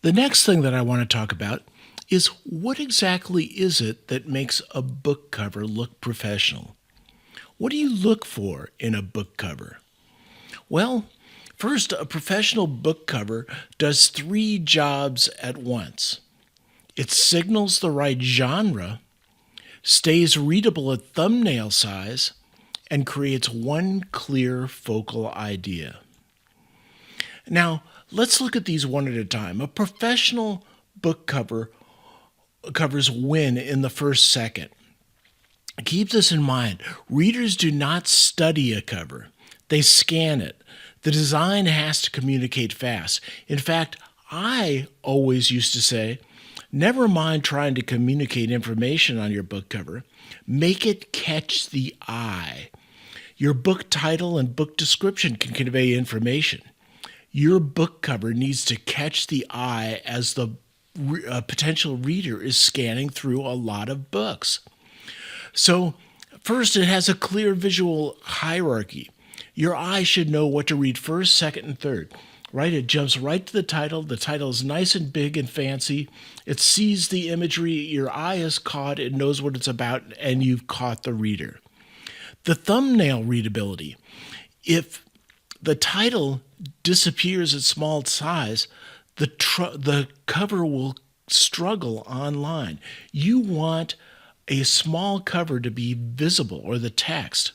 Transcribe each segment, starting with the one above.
The next thing that I want to talk about is what exactly is it that makes a book cover look professional? What do you look for in a book cover? Well, first, a professional book cover does three jobs at once. It signals the right genre, stays readable at thumbnail size, and creates one clear focal idea. Now, let's look at these one at a time. A professional book cover covers win in the first second. Keep this in mind. Readers do not study a cover. They scan it. The design has to communicate fast. In fact, I always used to say, never mind trying to communicate information on your book cover. Make it catch the eye. Your book title and book description can convey information. Your book cover needs to catch the eye as the potential reader is scanning through a lot of books. So, first, it has a clear visual hierarchy. Your eye should know what to read first, second, and third. Right? It jumps right to the title. The title is nice and big and fancy. It sees the imagery. Your eye is caught. It knows what it's about, and you've caught the reader. The thumbnail readability. If the title disappears at small size, the cover will struggle online. You want a small cover to be visible, or the text,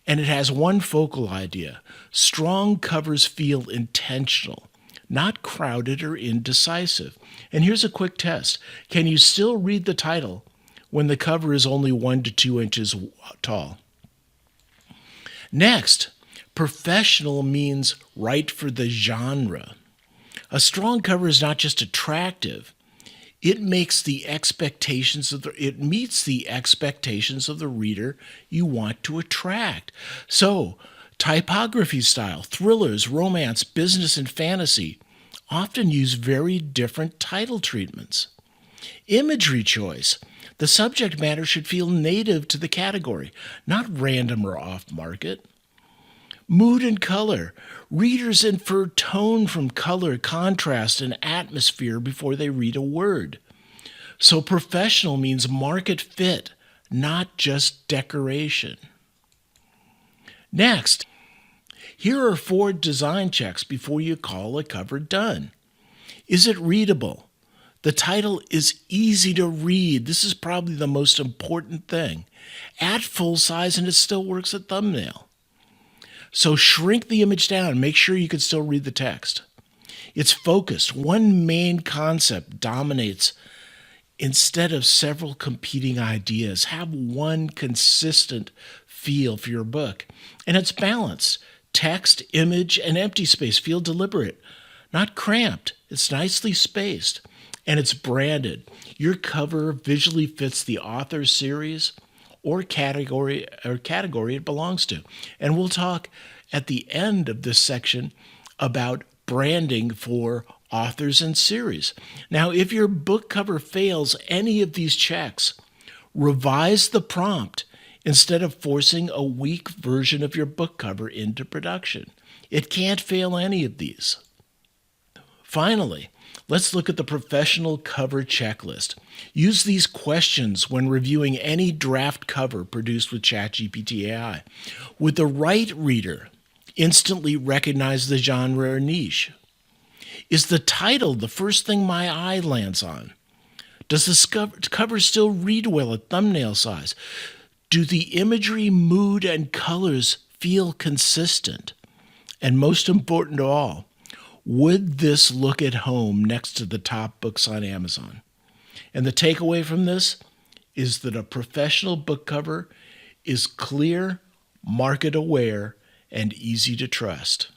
and it has one focal idea. Strong covers feel intentional, not crowded or indecisive. And here's a quick test. Can you still read the title when the cover is only 1 to 2 inches tall? Next, professional means right for the genre. A strong cover is not just attractive. It meets the expectations of the reader you want to attract. So, typography style, thrillers, romance, business, and fantasy often use very different title treatments. Imagery choice. The subject matter should feel native to the category, not random or off-market. Mood and color. Readers infer tone from color, contrast, and atmosphere before they read a word. So professional means market fit, not just decoration. Next, here are 4 design checks before you call a cover done. Is it readable? The title is easy to read. This is probably the most important thing. At full size and it still works at thumbnail. So shrink the image down. Make sure you can still read the text. It's focused. One main concept dominates instead of several competing ideas. Have one consistent feel for your book. And it's balanced. Text, image, and empty space feel deliberate, not cramped. It's nicely spaced. And it's branded. Your cover visually fits the author series or category it belongs to. And we'll talk at the end of this section about branding for authors and series. Now, if your book cover fails any of these checks, revise the prompt instead of forcing a weak version of your book cover into production. It can't fail any of these. Finally, let's look at the professional cover checklist. Use these questions when reviewing any draft cover produced with ChatGPT AI. Would the right reader instantly recognize the genre or niche? Is the title the first thing my eye lands on? Does the cover still read well at thumbnail size? Do the imagery, mood, and colors feel consistent? And most important of all, would this look at home next to the top books on Amazon? And the takeaway from this is that a professional book cover is clear, market aware, and easy to trust.